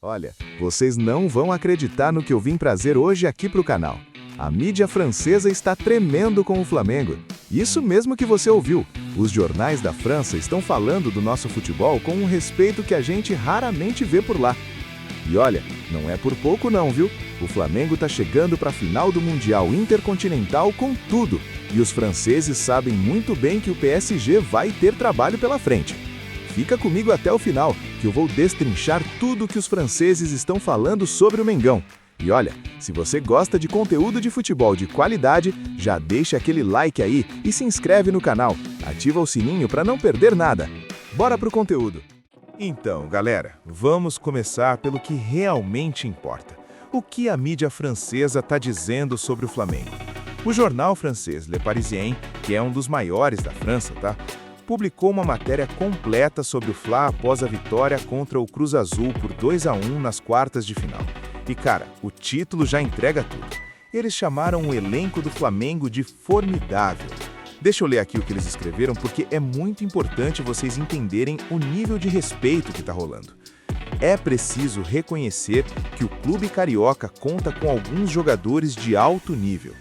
Olha, vocês não vão acreditar no que eu vim trazer hoje aqui para o canal. A mídia francesa está tremendo com o Flamengo. Isso mesmo que você ouviu. Os jornais da França estão falando do nosso futebol com um respeito que a gente raramente vê por lá. E olha, não é por pouco não, viu? O Flamengo está chegando para a final do Mundial Intercontinental com tudo. E os franceses sabem muito bem que o PSG vai ter trabalho pela frente. Fica comigo até o final, que eu vou destrinchar tudo que os franceses estão falando sobre o Mengão. E olha, se você gosta de conteúdo de futebol de qualidade, já deixa aquele like aí e se inscreve no canal. Ativa o sininho para não perder nada. Bora pro conteúdo. Então, galera, vamos começar pelo que realmente importa. O que a mídia francesa está dizendo sobre o Flamengo? O jornal francês Le Parisien, que é um dos maiores da França, publicou uma matéria completa sobre o Fla após a vitória contra o Cruz Azul por 2-1 nas quartas de final. E cara, o título já entrega tudo. Eles chamaram o elenco do Flamengo de formidável. Deixa eu ler aqui o que eles escreveram, porque é muito importante vocês entenderem o nível de respeito que está rolando. É preciso reconhecer que o clube carioca conta com alguns jogadores de alto nível.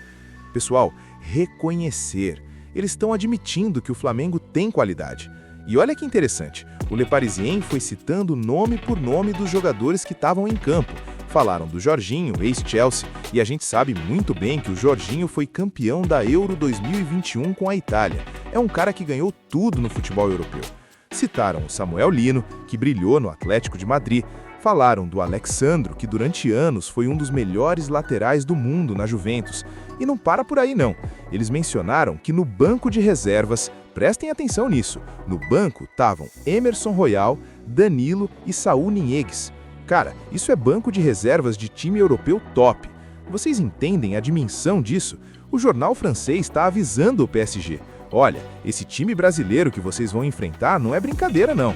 Pessoal, reconhecer. Eles estão admitindo que o Flamengo tem qualidade. E olha que interessante, o Le Parisien foi citando nome por nome dos jogadores que estavam em campo. Falaram do Jorginho, ex-Chelsea, e a gente sabe muito bem que o Jorginho foi campeão da Euro 2021 com a Itália. É um cara que ganhou tudo no futebol europeu. Citaram o Samuel Lino, que brilhou no Atlético de Madrid. Falaram do Alexandro, que durante anos foi um dos melhores laterais do mundo na Juventus. E não para por aí não. Eles mencionaram que no banco de reservas, prestem atenção nisso, no banco estavam Emerson Royal, Danilo e Saúl Niéguez. Cara, isso é banco de reservas de time europeu top. Vocês entendem a dimensão disso? O jornal francês está avisando o PSG. Olha, esse time brasileiro que vocês vão enfrentar não é brincadeira não.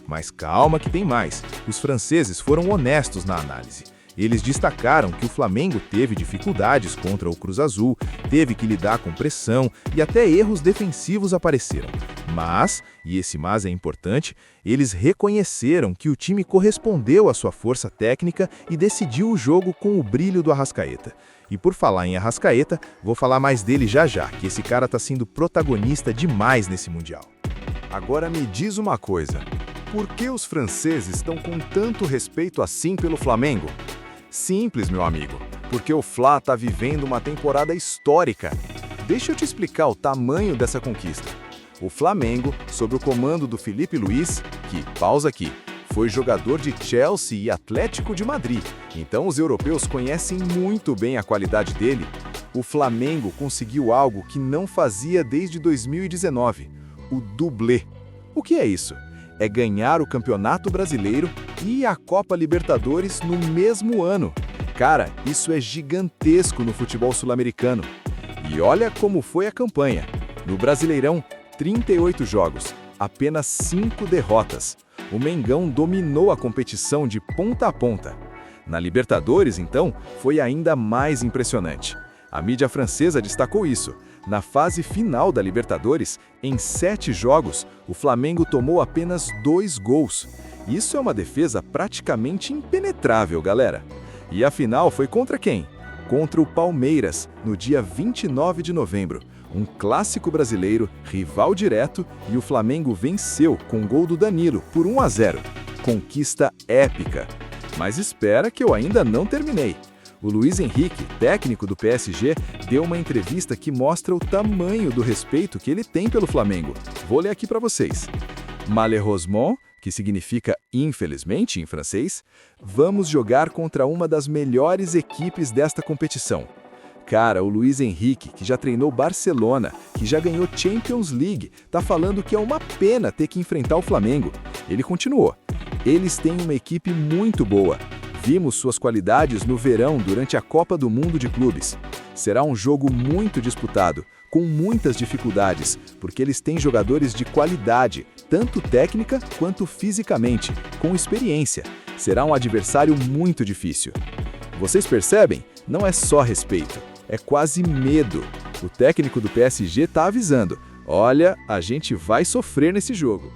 Mas calma que tem mais. Os franceses foram honestos na análise. Eles destacaram que o Flamengo teve dificuldades contra o Cruz Azul, teve que lidar com pressão e até erros defensivos apareceram. Mas, e esse mas é importante, eles reconheceram que o time correspondeu à sua força técnica e decidiu o jogo com o brilho do Arrascaeta. E por falar em Arrascaeta, vou falar mais dele já, que esse cara está sendo protagonista demais nesse Mundial. Agora me diz uma coisa, por que os franceses estão com tanto respeito assim pelo Flamengo? Simples, meu amigo, porque o Fla está vivendo uma temporada histórica. Deixa eu te explicar o tamanho dessa conquista. O Flamengo, sob o comando do Filipe Luís, que, pausa aqui, foi jogador de Chelsea e Atlético de Madrid, então os europeus conhecem muito bem a qualidade dele. O Flamengo conseguiu algo que não fazia desde 2019, o dublê. O que é isso? É ganhar o Campeonato Brasileiro e a Copa Libertadores no mesmo ano. Cara, isso é gigantesco no futebol sul-americano. E olha como foi a campanha. No Brasileirão, 38 jogos, apenas 5 derrotas. O Mengão dominou a competição de ponta a ponta. Na Libertadores, então, foi ainda mais impressionante. A mídia francesa destacou isso. Na fase final da Libertadores, em 7 jogos, o Flamengo tomou apenas 2 gols. Isso é uma defesa praticamente impenetrável, galera. E a final foi contra quem? Contra o Palmeiras, no dia 29 de novembro. Um clássico brasileiro, rival direto, e o Flamengo venceu com o gol do Danilo por 1-0. Conquista épica. Mas espera que eu ainda não terminei. O Luiz Henrique, técnico do PSG, deu uma entrevista que mostra o tamanho do respeito que ele tem pelo Flamengo. Vou ler aqui para vocês. Malheureusement, que significa infelizmente em francês, vamos jogar contra uma das melhores equipes desta competição. Cara, o Luiz Henrique, que já treinou Barcelona, que já ganhou Champions League, tá falando que é uma pena ter que enfrentar o Flamengo. Ele continuou. Eles têm uma equipe muito boa. Vimos suas qualidades no verão durante a Copa do Mundo de Clubes. Será um jogo muito disputado, com muitas dificuldades, porque eles têm jogadores de qualidade, tanto técnica quanto fisicamente, com experiência. Será um adversário muito difícil. Vocês percebem? Não é só respeito, é quase medo. O técnico do PSG está avisando, olha, a gente vai sofrer nesse jogo.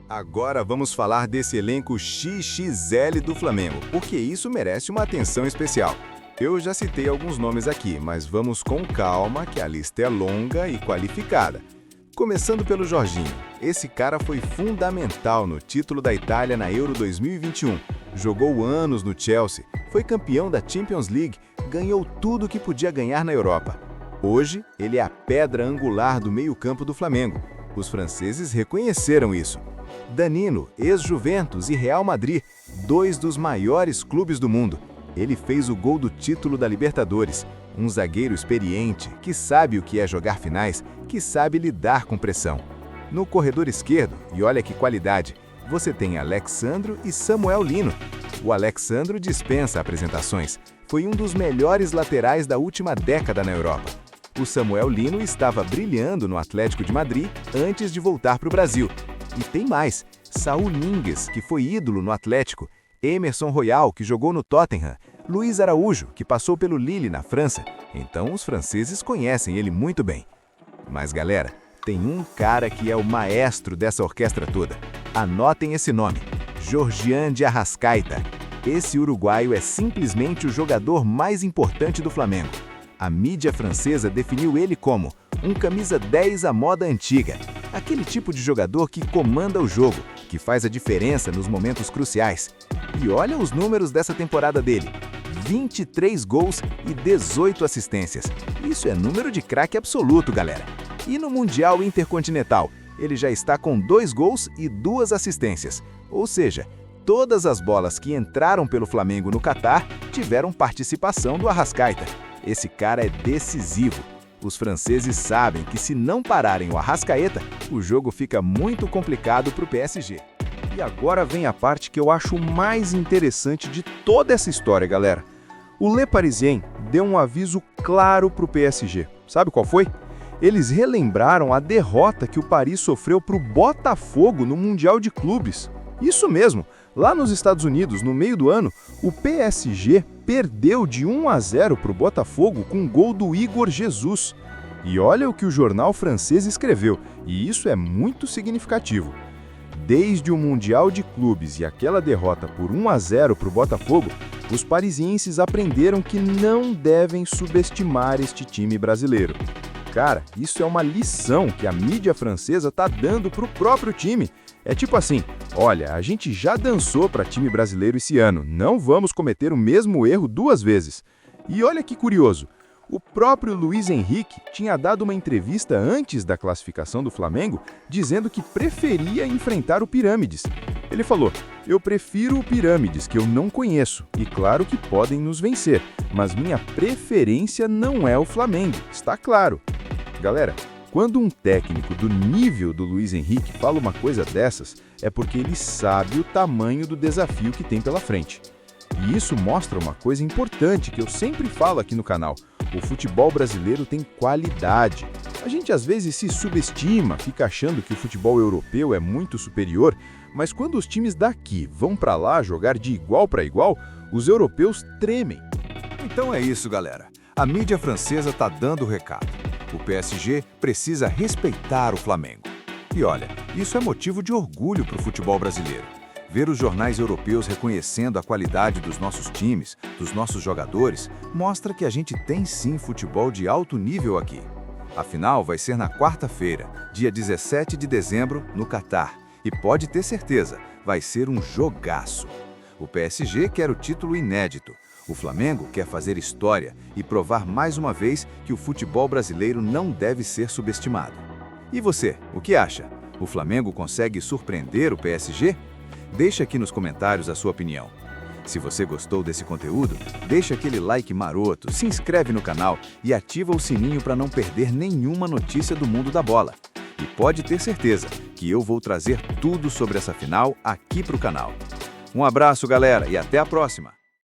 Agora vamos falar desse elenco XXL do Flamengo, porque isso merece uma atenção especial. Eu já citei alguns nomes aqui, mas vamos com calma que a lista é longa e qualificada. Começando pelo Jorginho. Esse cara foi fundamental no título da Itália na Euro 2021. Jogou anos no Chelsea, foi campeão da Champions League, ganhou tudo o que podia ganhar na Europa. Hoje, ele é a pedra angular do meio-campo do Flamengo. Os franceses reconheceram isso. Danilo, ex-Juventus e Real Madrid, dois dos maiores clubes do mundo. Ele fez o gol do título da Libertadores. Um zagueiro experiente, que sabe o que é jogar finais, que sabe lidar com pressão. No corredor esquerdo, e olha que qualidade, você tem Alex Sandro e Samuel Lino. O Alex Sandro dispensa apresentações. Foi um dos melhores laterais da última década na Europa. O Samuel Lino estava brilhando no Atlético de Madrid antes de voltar para o Brasil. E tem mais, Saúl Ñíguez, que foi ídolo no Atlético, Emerson Royal, que jogou no Tottenham, Luiz Araújo, que passou pelo Lille na França. Então os franceses conhecem ele muito bem. Mas galera, tem um cara que é o maestro dessa orquestra toda. Anotem esse nome, Georgian de Arrascaeta. Esse uruguaio é simplesmente o jogador mais importante do Flamengo. A mídia francesa definiu ele como um camisa 10 à moda antiga. Aquele tipo de jogador que comanda o jogo, que faz a diferença nos momentos cruciais. E olha os números dessa temporada dele. 23 gols e 18 assistências. Isso é número de craque absoluto, galera. E no Mundial Intercontinental, ele já está com 2 gols e 2 assistências. Ou seja, todas as bolas que entraram pelo Flamengo no Catar tiveram participação do Arrascaeta. Esse cara é decisivo. Os franceses sabem que se não pararem o Arrascaeta, o jogo fica muito complicado para o PSG. E agora vem a parte que eu acho mais interessante de toda essa história, galera. O Le Parisien deu um aviso claro para o PSG. Sabe qual foi? Eles relembraram a derrota que o Paris sofreu para o Botafogo no Mundial de Clubes. Isso mesmo, lá nos Estados Unidos, no meio do ano, o PSG perdeu de 1-0 para o Botafogo com um gol do Igor Jesus. E olha o que o jornal francês escreveu, e isso é muito significativo. Desde o Mundial de Clubes e aquela derrota por 1-0 para o Botafogo, os parisienses aprenderam que não devem subestimar este time brasileiro. Cara, isso é uma lição que a mídia francesa está dando para o próprio time. É tipo assim, olha, a gente já dançou para time brasileiro esse ano, não vamos cometer o mesmo erro 2 vezes. E olha que curioso, o próprio Luiz Henrique tinha dado uma entrevista antes da classificação do Flamengo, dizendo que preferia enfrentar o Pirâmides. Ele falou, eu prefiro o Pirâmides, que eu não conheço, e claro que podem nos vencer, mas minha preferência não é o Flamengo, está claro. Galera, quando um técnico do nível do Luiz Henrique fala uma coisa dessas, é porque ele sabe o tamanho do desafio que tem pela frente. E isso mostra uma coisa importante que eu sempre falo aqui no canal. O futebol brasileiro tem qualidade. A gente às vezes se subestima, fica achando que o futebol europeu é muito superior, mas quando os times daqui vão para lá jogar de igual para igual, os europeus tremem. Então é isso, galera. A mídia francesa está dando o recado. O PSG precisa respeitar o Flamengo. E olha, isso é motivo de orgulho para o futebol brasileiro. Ver os jornais europeus reconhecendo a qualidade dos nossos times, dos nossos jogadores, mostra que a gente tem sim futebol de alto nível aqui. A final vai ser na quarta-feira, dia 17 de dezembro, no Catar. E pode ter certeza, vai ser um jogaço. O PSG quer o título inédito. O Flamengo quer fazer história e provar mais uma vez que o futebol brasileiro não deve ser subestimado. E você, o que acha? O Flamengo consegue surpreender o PSG? Deixa aqui nos comentários a sua opinião. Se você gostou desse conteúdo, deixa aquele like maroto, se inscreve no canal e ativa o sininho para não perder nenhuma notícia do mundo da bola. E pode ter certeza que eu vou trazer tudo sobre essa final aqui para o canal. Um abraço, galera, e até a próxima!